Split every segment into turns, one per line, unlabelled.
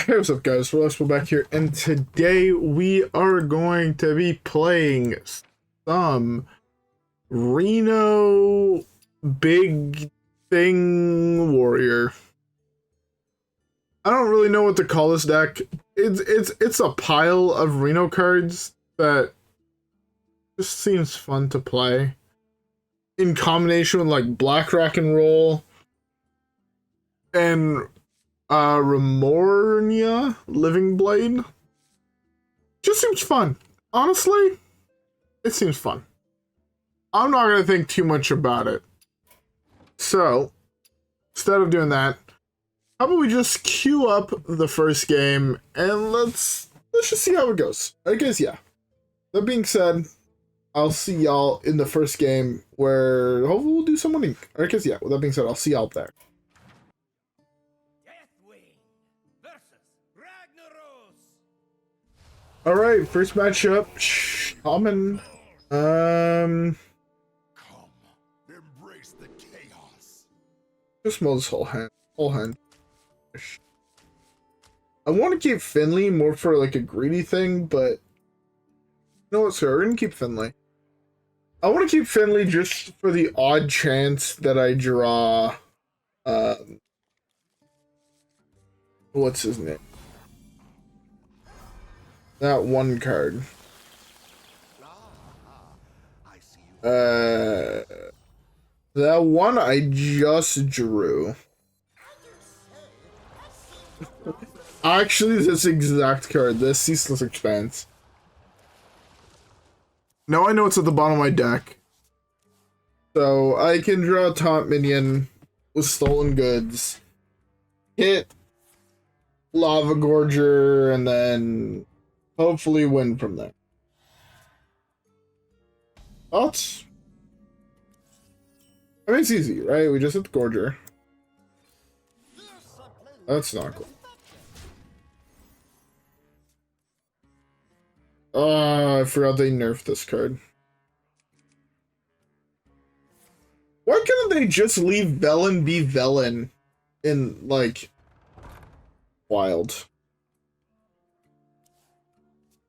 Hey, what's up guys, WhirlXbow back here, and today we are going to be playing some Reno Big Thing Warrior. I don't really know what to call this deck. It's a pile of Reno cards that just seems fun to play. In combination with like Black Rock and Roll and Remornia Living Blade. Just seems fun. Honestly, it seems fun. I'm not gonna think too much about it. So, instead of doing that, how about we just queue up the first game and let's just see how it goes. I guess, yeah. That being said, I'll see y'all in the first game where hopefully we'll do some winning. I guess, yeah. With that being said, I'll see y'all there. All right, first matchup, Shaman.
Come, embrace the chaos.
Just mold this whole hand. I want to keep Finley more for like a greedy thing, but you know what? So we're gonna keep Finley. I want to keep Finley just for the odd chance that I draw. What's his name? That one card. That one I just drew. Actually, this exact card, this Ceaseless Expanse. Now I know it's at the bottom of my deck. So I can draw a taunt minion with stolen goods, hit Lavagorger, and then hopefully win from there. Thoughts? I mean, it's easy, right? We just hit the Gorger. That's not cool. I forgot they nerfed this card. Why couldn't they just leave Velen be Velen in, like, Wild?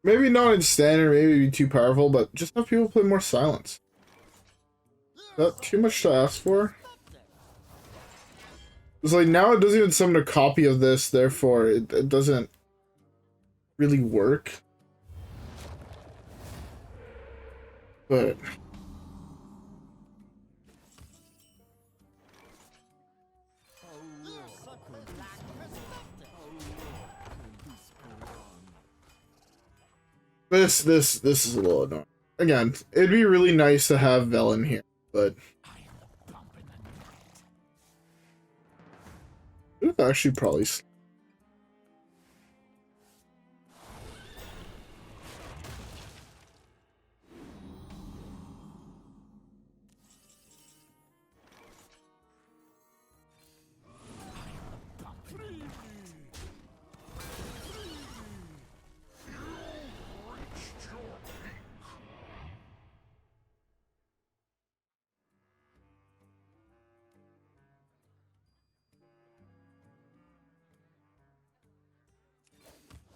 Maybe not in Standard, maybe be too powerful, but just have people play more Silence. Is that too much to ask for? It's like, now it doesn't even summon a copy of this, therefore it doesn't really work. But this is a little annoying. Again, it'd be really nice to have Velen here, but it would actually probably.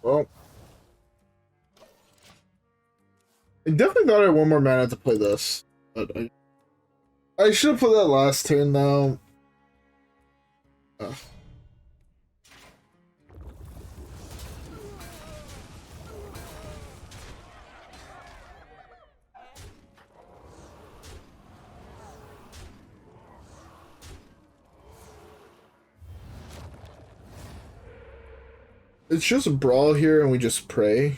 Well, I definitely thought I had one more mana to play this, but I should have put that last turn though. Ugh. It's just a brawl here and we just pray.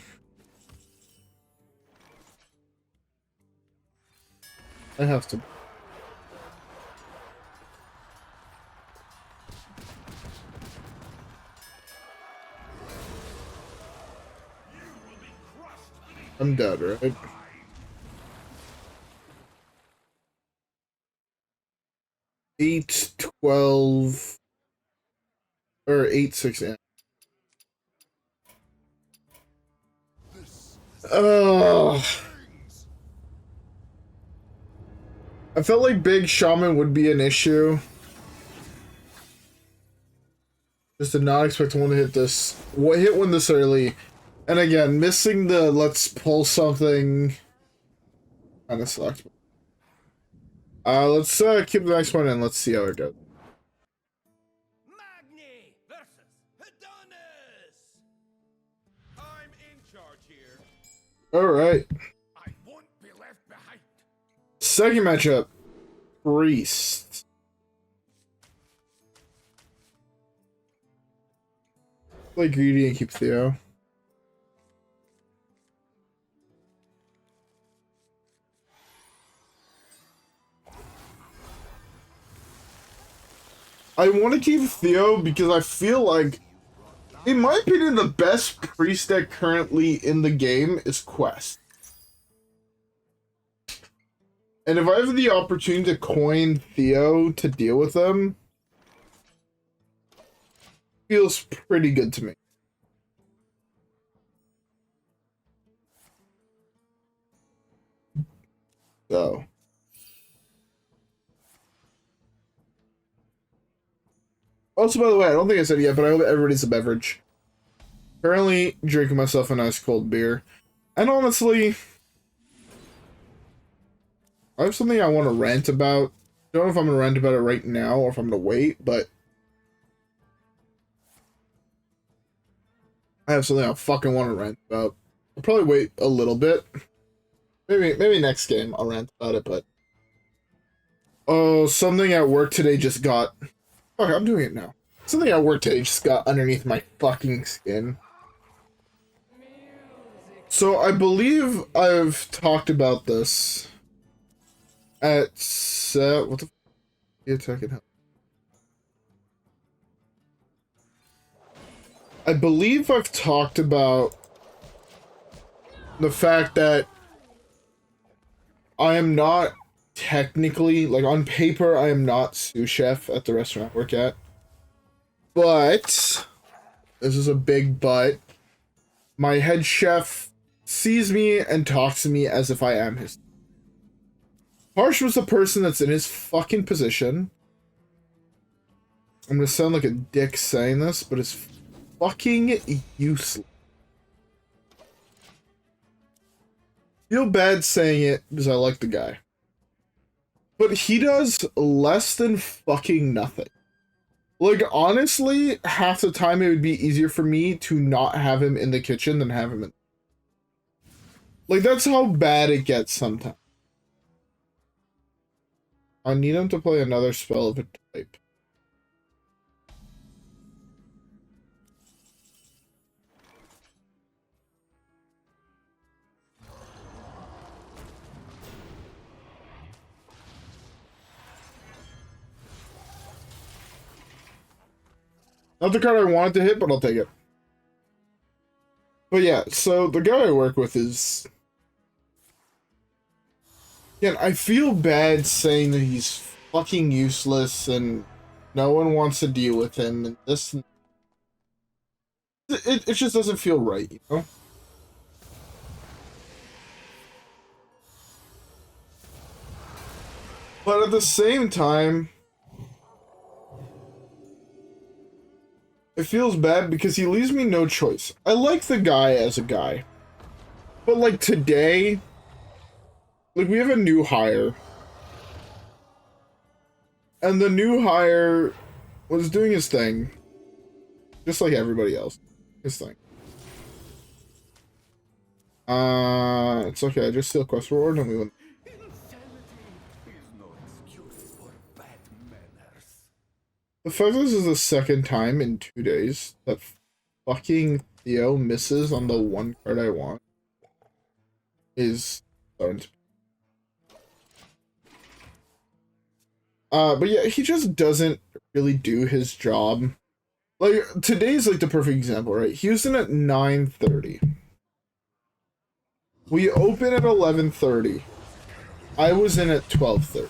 I have to. I'm dead, right? Eight, 12, or 8, 6, 8. Oh, I felt like Big Shaman would be an issue. Just did not expect one to hit this. Hit one this early. And again, missing the let's pull something kind of sucks. Let's keep the next one and let's see how it goes.
Magni versus Adonis. I'm in charge here.
Alright.
I won't be left behind.
Second matchup. Priest. Play greedy and keep Theo. I want to keep Theo because I feel like, in my opinion, the best priest deck currently in the game is Quest. And if I have the opportunity to coin Theo to deal with them, feels pretty good to me. So. Also, by the way, I don't think I said it yet, but I hope everybody's a beverage. Currently drinking myself a nice cold beer. And honestly, I have something I want to rant about. Don't know if I'm going to rant about it right now or if I'm going to wait, but I have something I fucking want to rant about. I'll probably wait a little bit. Maybe next game I'll rant about it, but oh, something at work today just got... Okay, I'm doing it now. Something at work today just got underneath my fucking skin. So I believe I've talked about this at what the attacking hell? I believe I've talked about the fact that I am not technically, like on paper, I am not sous chef at the restaurant I work at. But, this is a big but, my head chef sees me and talks to me as if I am his. Harsh was the person that's in his fucking position. I'm gonna sound like a dick saying this, but it's fucking useless. Feel bad saying it because I like the guy. But he does less than fucking nothing. Like, honestly, half the time it would be easier for me to not have him in the kitchen than have him in... Like, that's how bad it gets sometimes. I need him to play another spell of a type. Not the card I wanted to hit, but I'll take it. But yeah, so the guy I work with is... Again, I feel bad saying that he's fucking useless and no one wants to deal with him and this... It just doesn't feel right, you know? But at the same time... It feels bad because he leaves me no choice. I like the guy as a guy. But like today, like we have a new hire. And the new hire was doing his thing. Just like everybody else. His thing. It's okay, I just steal Quest Warlock and we win. The fact this is the second time in 2 days that fucking Theo misses on the one card I want is starting to... But yeah, he just doesn't really do his job. Like, today's like the perfect example, right? He was in at 9:30. We open at 11:30. I was in at 12:30.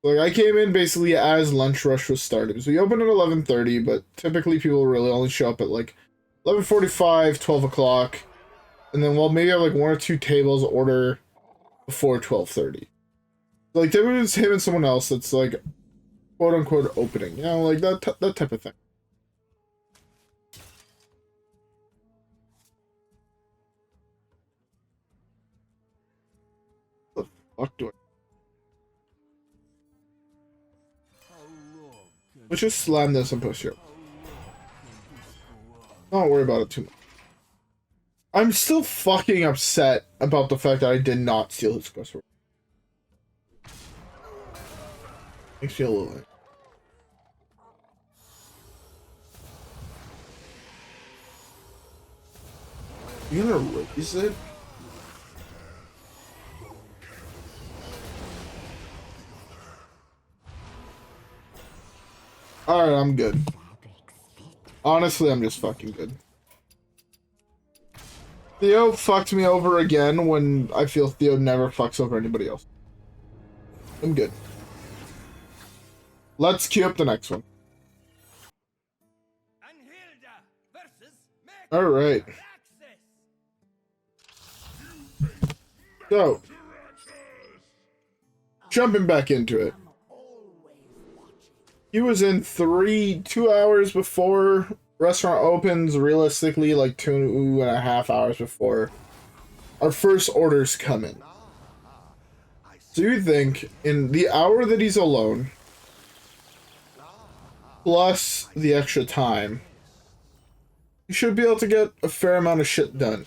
Like, I came in basically as lunch rush was starting. So we opened at 11:30, but typically people really only show up at like 11:45, 12 o'clock. And then, well, maybe I have like one or two tables order before 12:30. Like, there was him and someone else that's like quote unquote opening, you know, like that type of thing. What the fuck do I? Let's just slam this and push here. Don't worry about it too much. I'm still fucking upset about the fact that I did not steal his Quest Warlock. Makes me a little angry. You gonna raise it? Alright, I'm good. Honestly, I'm just fucking good. Theo fucked me over again when I feel Theo never fucks over anybody else. I'm good. Let's queue up the next one. Alright. So, jumping back into it. He was in 2 hours before restaurant opens, realistically like 2.5 hours before our first orders come in. So you think in the hour that he's alone, plus the extra time, you should be able to get a fair amount of shit done.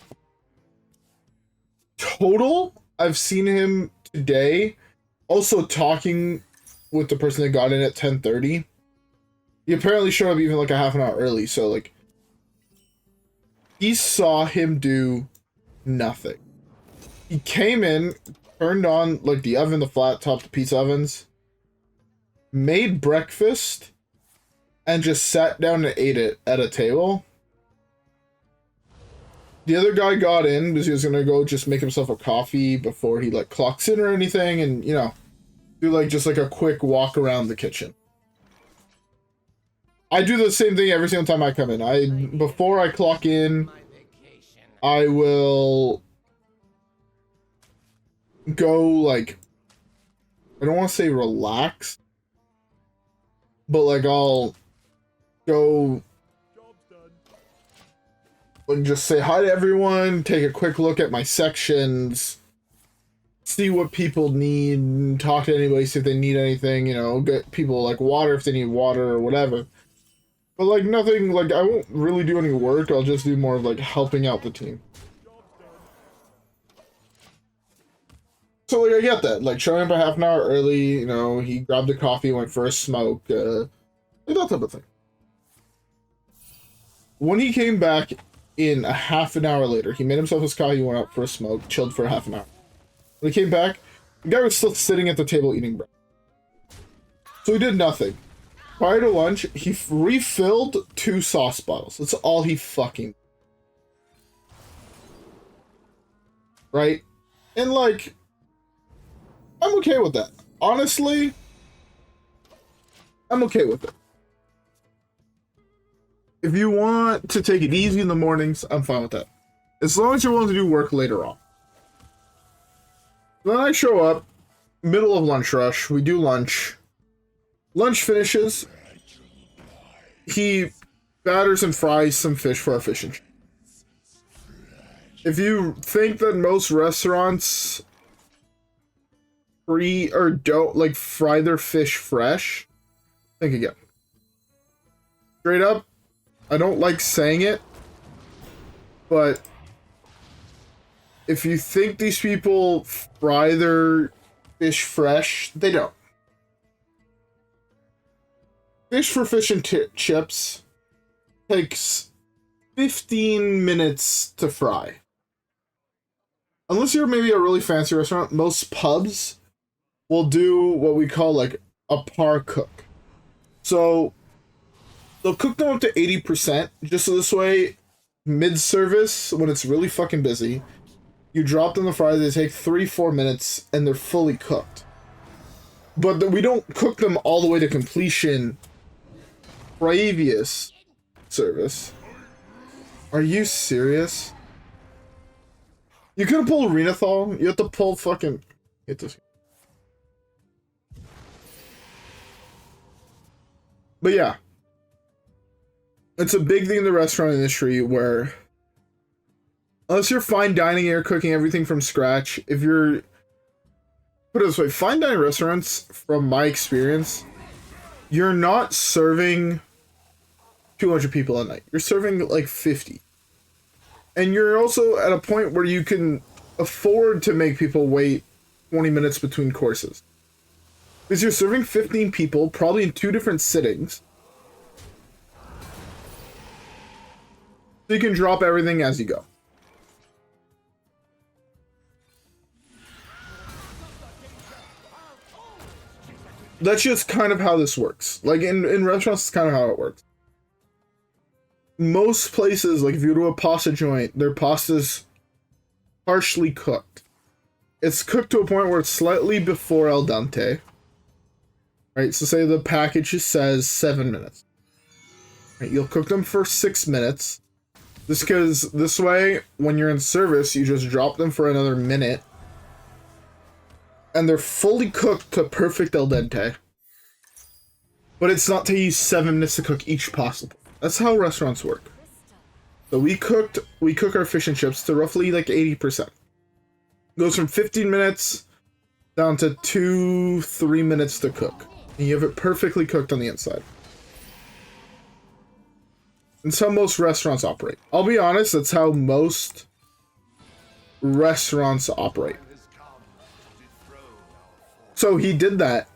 Total, I've seen him today also talking with the person that got in at 10:30. He apparently showed up even like a half an hour early, so like he saw him do nothing. He came in, turned on like the oven, the flat top, the pizza ovens, made breakfast, and just sat down and ate it at a table. The other guy got in because he was gonna go just make himself a coffee before he like clocks in or anything, and you know, do like just like a quick walk around the kitchen. I do the same thing every single time I come in. Before I clock in, I will go like, I don't want to say relax, but like I'll go and just say hi to everyone, take a quick look at my sections, see what people need, talk to anybody, see if they need anything, you know, get people like water if they need water or whatever. But like nothing, like I won't really do any work, I'll just do more of like helping out the team. So like I get that, like showing up a half an hour early, you know, he grabbed a coffee, went for a smoke, like that type of thing. When he came back in a half an hour later, he made himself his coffee, went out for a smoke, chilled for a half an hour. When he came back, the guy was still sitting at the table eating bread. So he did nothing. Prior to lunch, he refilled 2 sauce bottles. That's all he fucking did. Right? And like, I'm okay with that. Honestly, I'm okay with it. If you want to take it easy in the mornings, I'm fine with that. As long as you're willing to do work later on. Then I show up, middle of lunch rush, we do lunch. Lunch finishes, he batters and fries some fish for our fishing. If you think that most restaurants don't like fry their fish fresh, think again. Straight up, I don't like saying it, but if you think these people fry their fish fresh, they don't. Fish for fish and chips takes 15 minutes to fry. Unless you're maybe a really fancy restaurant, most pubs will do what we call like a par cook. So they'll cook them up to 80%, just so this way, mid-service, when it's really fucking busy, you drop them in the fryer, they take 3-4 minutes, and they're fully cooked. But we don't cook them all the way to completion previous service. Are you serious? You couldn't pull Renathal? You have to pull fucking... Get this. But yeah, it's a big thing in the restaurant industry where, unless you're fine dining, you're cooking everything from scratch. If you're, put it this way, fine dining restaurants, from my experience, you're not serving 200 people a night. You're serving like 50. And you're also at a point where you can afford to make people wait 20 minutes between courses. Because you're serving 15 people, probably in 2 different sittings. So you can drop everything as you go. That's just kind of how this works. Like in restaurants, it's kind of how it works. Most places, like if you go to a pasta joint, their pasta's partially cooked. It's cooked to a point where it's slightly before al dente. Right, so say the package says 7 minutes. Right, you'll cook them for 6 minutes. Just because this way, when you're in service, you just drop them for another minute. And they're fully cooked to perfect al dente. But it's not taking you 7 minutes to cook each pasta. That's how restaurants work. So we cook our fish and chips to roughly like 80%. Goes from 15 minutes down to 2-3 minutes to cook. And you have it perfectly cooked on the inside. That's how most restaurants operate. I'll be honest, that's how most restaurants operate. So he did that.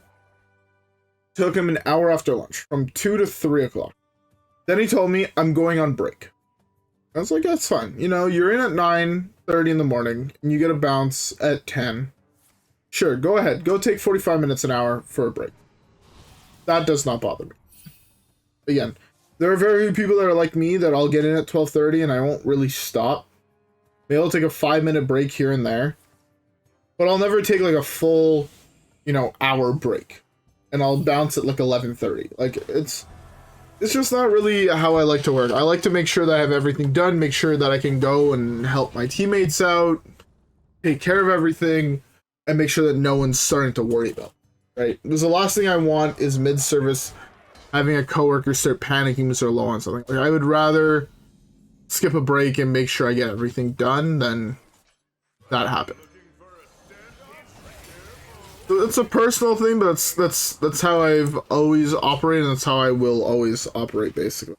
Took him an hour after lunch, from 2 to 3 o'clock. Then he told me, I'm going on break. I was like, that's fine. You know, you're in at 9:30 in the morning, and you get a bounce at 10. Sure, go ahead. Go take 45 minutes an hour for a break. That does not bother me. Again, there are very few people that are like me that I'll get in at 12:30 and I won't really stop. Maybe I'll take a 5-minute break here and there. But I'll never take like a full, you know, hour break. And I'll bounce at like 11:30. Like, it's just not really how I like to work. I like to make sure that I have everything done, make sure that I can go and help my teammates out, take care of everything, and make sure that no one's starting to worry about it, right? Because the last thing I want is mid-service having a coworker start panicking because they're low on something. Like, I would rather skip a break and make sure I get everything done than that happen. It's a personal thing, but that's how I've always operated, and that's how I will always operate, basically.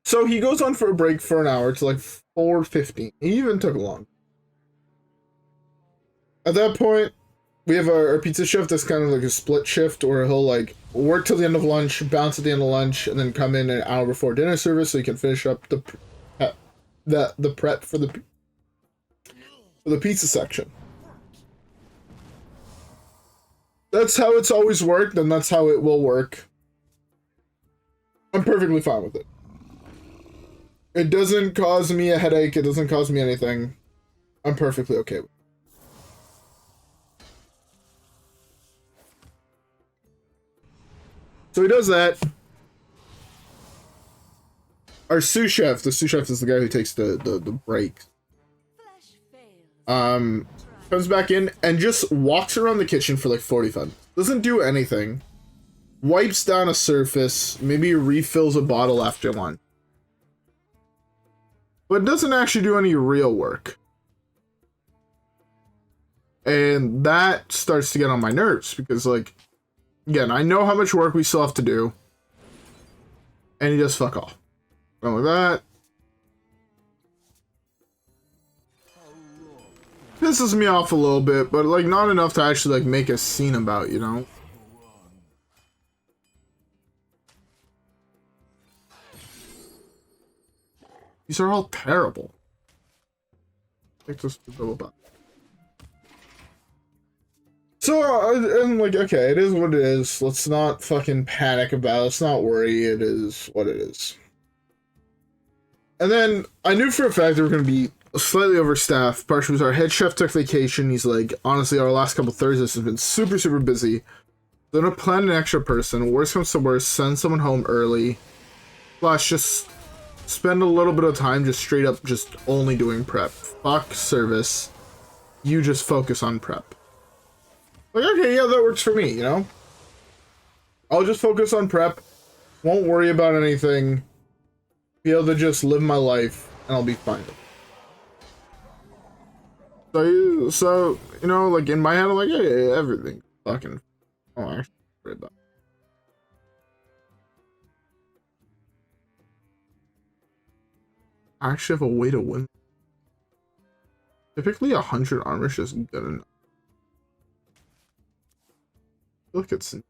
So he goes on for a break for an hour to like 4:15. He even took long. At that point, we have our pizza chef that's kind of like a split shift, where he'll like work till the end of lunch, bounce at the end of lunch, and then come in an hour before dinner service so he can finish up the prep for the pizza section. That's how it's always worked, and that's how it will work. I'm perfectly fine with it. It doesn't cause me a headache, it doesn't cause me anything. I'm perfectly okay with it. So he does that. Our sous chef, the sous chef is the guy who takes the break. Comes back in and just walks around the kitchen for like 45 minutes. Doesn't do anything. Wipes down a surface, maybe refills a bottle after lunch. But doesn't actually do any real work. And that starts to get on my nerves because, like, again, I know how much work we still have to do. And he just fuck off. Going like that. Pisses me off a little bit, but like not enough to actually like make a scene about, you know? These are all terrible. Take this to double back. So, I'm like, okay, it is what it is. Let's not fucking panic about it. Let's not worry. It is what it is. And then I knew for a fact they were going to be slightly overstaffed, partially because our head chef took vacation. He's like, honestly, our last couple Thursdays has been super, super busy. They're gonna plan an extra person. Worst comes to worst, send someone home early. Plus, just spend a little bit of time just straight up just only doing prep. Fuck service. You just focus on prep. Like, okay, yeah, that works for me, you know? I'll just focus on prep, won't worry about anything, be able to just live my life, and I'll be fine. So you know, like, in my head, I'm like, hey, everything fucking... Oh, I actually worry about it. I actually have a way to win. Typically, 100 armor is just good enough. Look at some.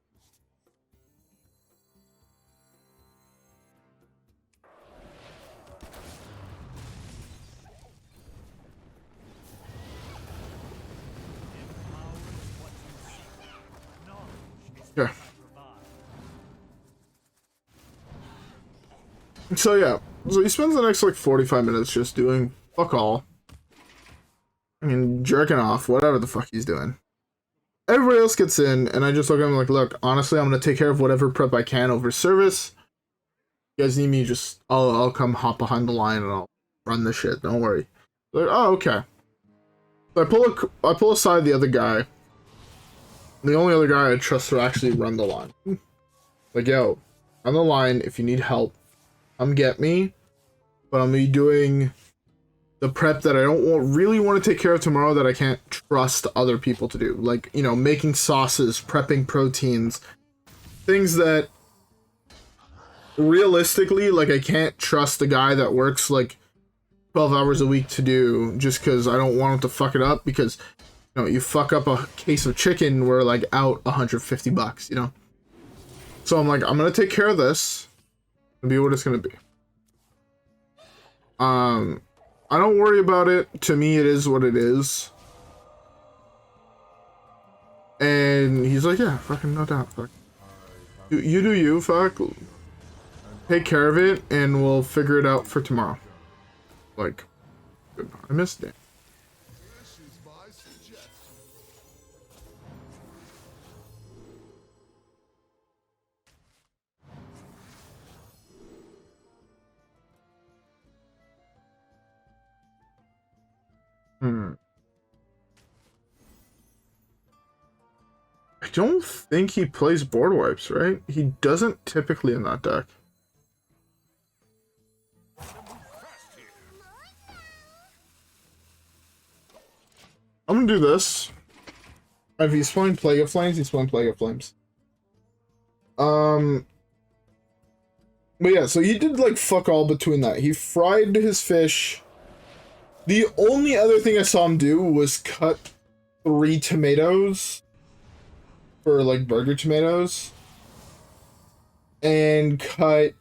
Yeah. So yeah, so he spends the next like 45 minutes just doing fuck all. I mean, jerking off, whatever the fuck he's doing. Everybody else gets in, and I just look at him like, look, honestly, I'm gonna take care of whatever prep I can over service. You guys need me, just I'll come hop behind the line and I'll run the shit. Don't worry. Like, oh, okay. So I pull aside the other guy. The only other guy I trust to actually run the line. Like, yo, on the line, if you need help, come get me. But I'm gonna be doing the prep that I don't really want to take care of tomorrow that I can't trust other people to do. Like, you know, making sauces, prepping proteins, things that realistically, like, I can't trust the guy that works like 12 hours a week to do just because I don't want him to fuck it up, because, you know, you fuck up a case of chicken, we're like out $150, you know? So I'm like, I'm gonna take care of this and be what it's gonna be. I don't worry about it. To me, it is what it is. And he's like, yeah, fucking no doubt. Fuck. You do you, fuck. Take care of it, and we'll figure it out for tomorrow. Like, good. I missed it. I don't think he plays board wipes, right? He doesn't typically in that deck. I'm gonna do this. If he's playing Plague of Flames, he's playing Plague of Flames. But yeah, so he did like fuck all between that. He fried his fish. The only other thing I saw him do was cut 3 tomatoes for like burger tomatoes, and cut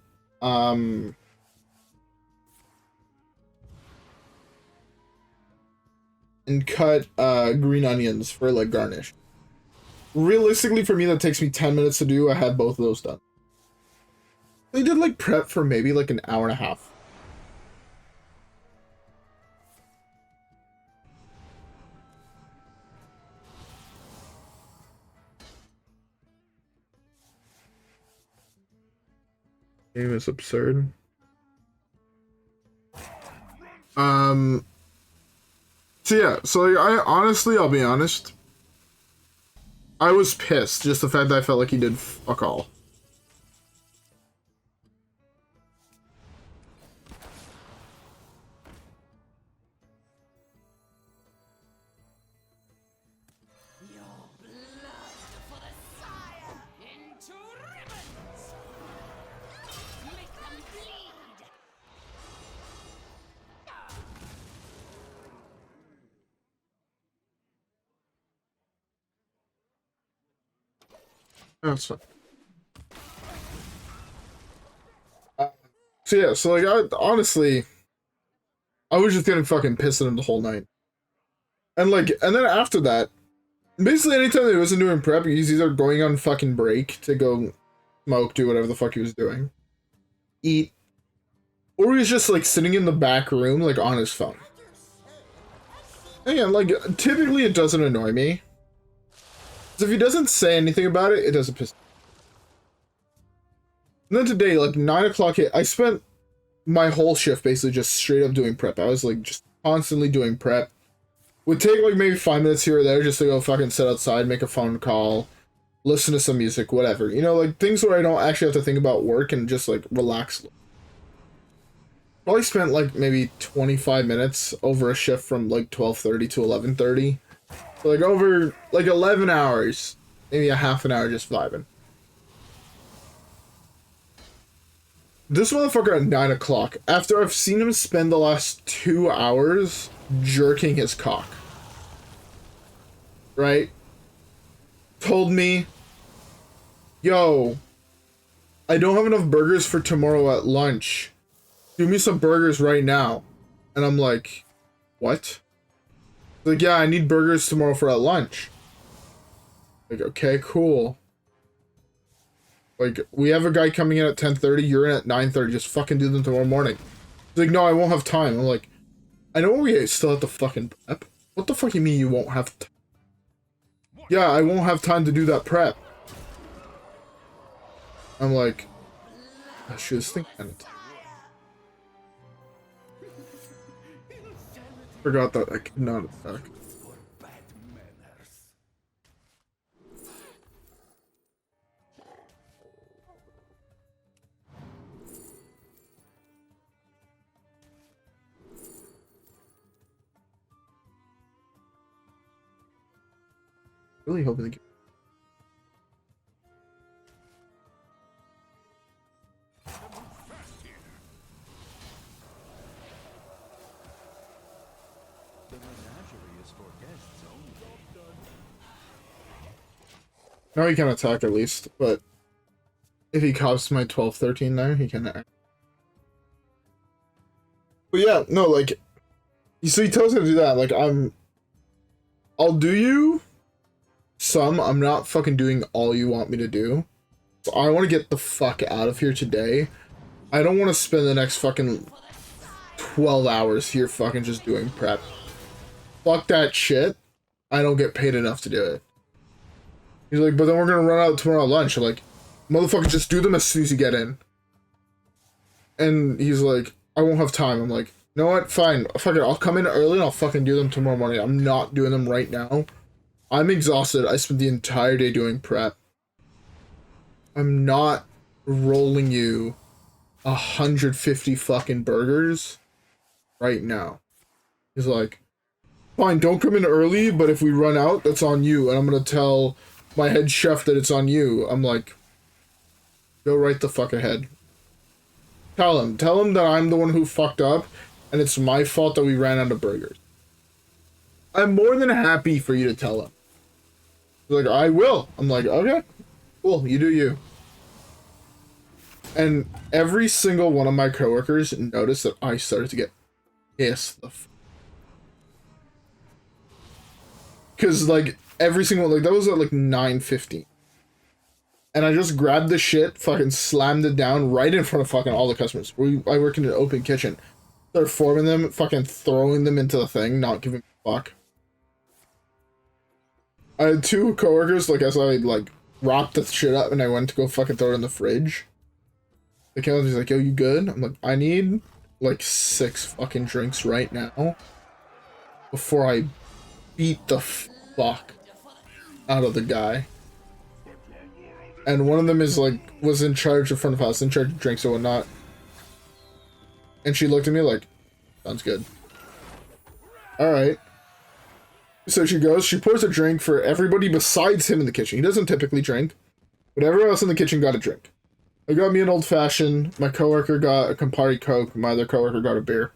green onions for like garnish. Realistically, for me, that takes me 10 minutes to do. I had both of those done. They did like prep for maybe like an hour and a half. Game is absurd. So yeah, so like, I'll be honest, I was pissed, just the fact that I felt like he did fuck all. That's fine. So yeah, so like, honestly, I was just getting fucking pissed at him the whole night. And like, and then after that, basically anytime he wasn't doing prep, he's either going on fucking break to go smoke, do whatever the fuck he was doing, eat, or he's just like sitting in the back room, like on his phone. And yeah, like, typically it doesn't annoy me. So if he doesn't say anything about it, it doesn't piss me off. And then today, like 9 o'clock hit, I spent my whole shift basically just straight up doing prep. I was like just constantly doing prep. Would take like maybe 5 minutes here or there just to go fucking sit outside, make a phone call, listen to some music, whatever. You know, like things where I don't actually have to think about work and just like relax. Probably spent like maybe 25 minutes over a shift from like 12:30 to 11:30. So like over like 11 hours, maybe a half an hour just vibing. This motherfucker at 9 o'clock, after I've seen him spend the last 2 hours jerking his cock, right? Told me, yo, I don't have enough burgers for tomorrow at lunch. Do me some burgers right now. And I'm like, what? He's like, yeah, I need burgers tomorrow for at lunch. Like, okay, cool. Like, we have a guy coming in at 10:30, you're in at 9:30, just fucking do them tomorrow morning. He's like, no, I won't have time. I'm like, I know we still have to fucking prep. What the fuck you mean you won't have time? Yeah, I won't have time to do that prep. I'm like, oh, shit, this thing kind of... Forgot that I could not attack. Really hoping to get... No, he can attack at least, but if he cops my 12-13 there, he can act. But yeah, no, like, so he tells me to do that, like, I'll do you some, I'm not fucking doing all you want me to do. So I want to get the fuck out of here today. I don't want to spend the next fucking 12 hours here fucking just doing prep. Fuck that shit. I don't get paid enough to do it. He's like, but then we're gonna run out tomorrow at lunch. I'm like, motherfucker, just do them as soon as you get in. And he's like, I won't have time. I'm like, you know what? Fine. Fuck it. I'll come in early and I'll fucking do them tomorrow morning. I'm not doing them right now. I'm exhausted. I spent the entire day doing prep. I'm not rolling you 150 fucking burgers right now. He's like, fine, don't come in early, but if we run out, that's on you. And I'm gonna tell my head chef that it's on you. I'm like, go right the fuck ahead. Tell him that I'm the one who fucked up and it's my fault that we ran out of burgers. I'm more than happy for you to tell him. He's like, I will. I'm like, okay, cool, you do you. And every single one of my coworkers noticed that I started to get pissed the f. Because, like, every single, like, that was at, like, 9:15. And I just grabbed the shit, fucking slammed it down right in front of fucking all the customers. I work in an open kitchen. They're forming them, fucking throwing them into the thing, not giving a fuck. I had 2 coworkers, like, as I, like, wrapped the shit up and I went to go fucking throw it in the fridge. The kid was like, yo, you good? I'm like, I need, like, 6 fucking drinks right now before I beat the fuck out of the guy. And one of them is like, was in charge of front of house, in charge of drinks and whatnot. And she looked at me like, sounds good. Alright. So she goes, she pours a drink for everybody besides him in the kitchen. He doesn't typically drink, but everyone else in the kitchen got a drink. I got me an old fashioned, my coworker got a Campari Coke, my other coworker got a beer.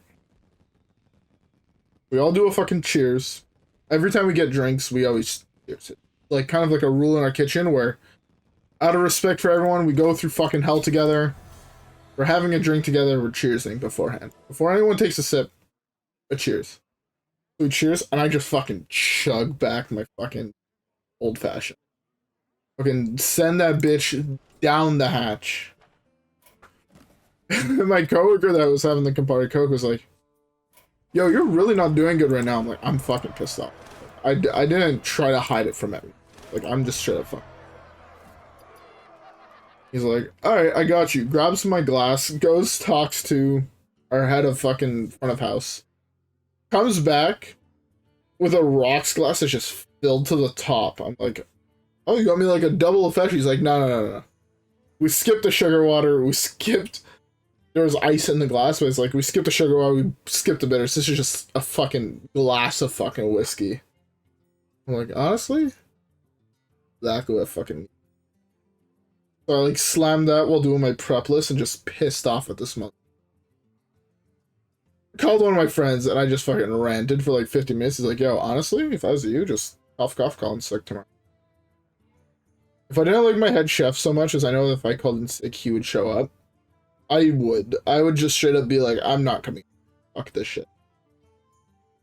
We all do a fucking cheers. Every time we get drinks, we always cheers it. Like, kind of like a rule in our kitchen where, out of respect for everyone, we go through fucking hell together. We're having a drink together, we're cheersing beforehand. Before anyone takes a sip, a cheers. We cheers, and I just fucking chug back my fucking old fashioned. Fucking send that bitch down the hatch. My coworker that was having the Campari Coke was like, yo, you're really not doing good right now. I'm like, I'm fucking pissed off. I didn't try to hide it from everyone. Like, I'm just straight up fucking. He's like, alright, I got you. Grabs my glass, goes, talks to our head of fucking front of house. Comes back, with a rocks glass that's just filled to the top. I'm like, oh, you got me like a double effect. He's like, no. We skipped the sugar water. We skipped. There was ice in the glass, but it's like we skipped the sugar water. We skipped the bitters. This is just a fucking glass of fucking whiskey. I'm like, honestly, exactly what I fucking. So I like slammed that while doing my prep list and just pissed off at this month. I called one of my friends and I just fucking ranted for like 50 minutes. He's like, yo, honestly, if I was you, just cough, call in sick tomorrow. If I didn't like my head chef so much as I know that if I called in sick, he would show up, I would just straight up be like, I'm not coming. Fuck this shit.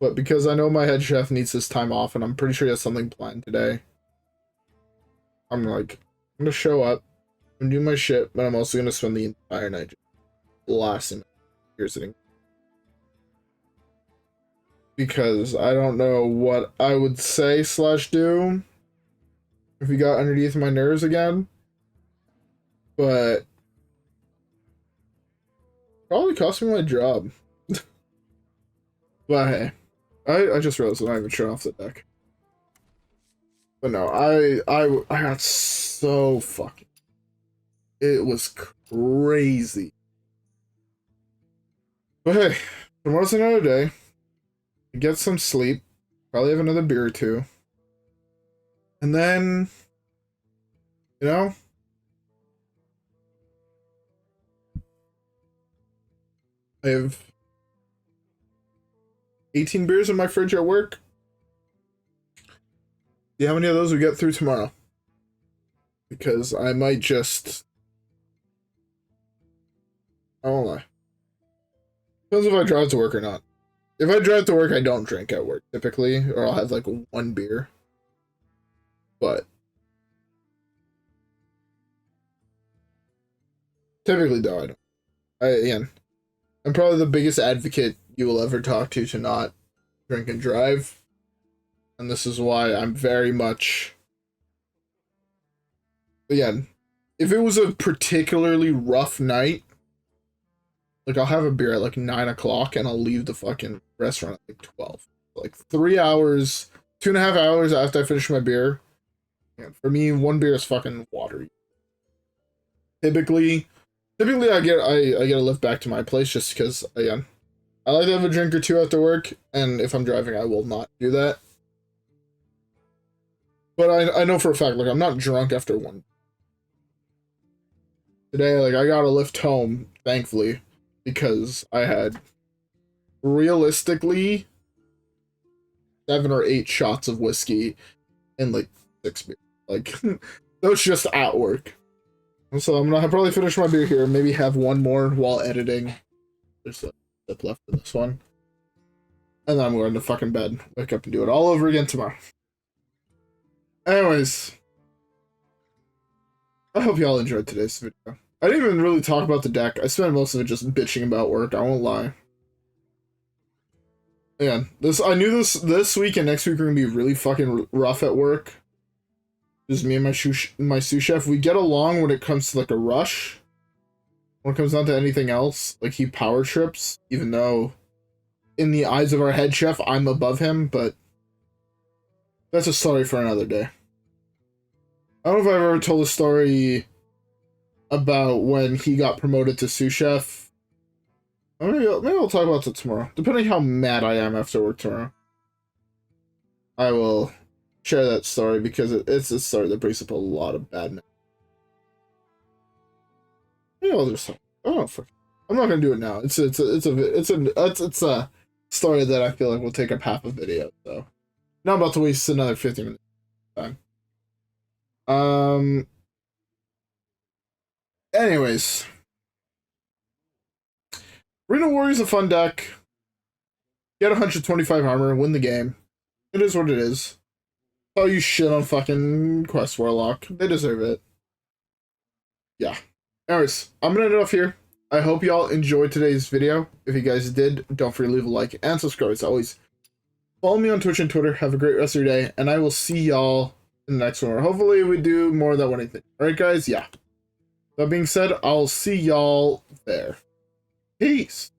But because I know my head chef needs this time off and I'm pretty sure he has something planned today, I'm like, I'm gonna show up and do my shit, but I'm also gonna spend the entire night just blasting here sitting. Because I don't know what I would say / do if he got underneath my nerves again. But probably cost me my job. But hey, I just realized I'm not even showing off the deck. But no, I got so fucking. It was crazy. But hey, tomorrow's another day. Get some sleep. Probably have another beer or two. And then, you know, I have 18 beers in my fridge at work. See how many of those we get through tomorrow. Because I might just... I won't lie. Depends if I drive to work or not. If I drive to work, I don't drink at work, typically. Or I'll have, like, one beer. But... typically, though, I don't. Again, I'm probably the biggest advocate you will ever talk to not drink and drive. And this is why I'm very much... Again, if it was a particularly rough night, like, I'll have a beer at, like, 9 o'clock, and I'll leave the fucking restaurant at, like, 12. Like, 3 hours, 2.5 hours after I finish my beer. Yeah, for me, one beer is fucking watery. Typically I get a lift back to my place just because, again, I like to have a drink or two after work, and if I'm driving, I will not do that. But I know for a fact, like, I'm not drunk after one. Today, like, I got a lift home, thankfully, because I had realistically 7 or 8 shots of whiskey and like 6 beers. Like, that was just at work. So I'm gonna probably finish my beer here, maybe have one more while editing. There's a sip left in this one. And then I'm going to fucking bed, wake up and do it all over again tomorrow. Anyways, I hope y'all enjoyed today's video. I didn't even really talk about the deck. I spent most of it just bitching about work, I won't lie. Yeah, I knew this week and next week are gonna be really fucking rough at work. Just me and my sous chef. We get along when it comes to like a rush. When it comes down to anything else, like he power trips, even though in the eyes of our head chef, I'm above him, but that's a story for another day. I don't know if I've ever told a story about when he got promoted to sous chef. Maybe I'll talk about that tomorrow. Depending how mad I am after work tomorrow, I will share that story because it's a story that brings up a lot of bad men. Maybe I'll just, oh fuck, I'm not gonna do it now. It's a story that I feel like will take up half a video. So, not about to waste another 50 minutes time. Anyways, Reno Warrior is a fun deck. Get 125 armor, win the game. It is what it is. Oh, you shit on fucking Quest Warlock. They deserve it. Yeah. Anyways, I'm gonna end it off here. I hope y'all enjoyed today's video. If you guys did, don't forget to leave a like and subscribe as always. Follow me on Twitch and Twitter. Have a great rest of your day, and I will see y'all in the next one. Or hopefully we do more than one thing. Alright guys, yeah. That being said, I'll see y'all there. Peace.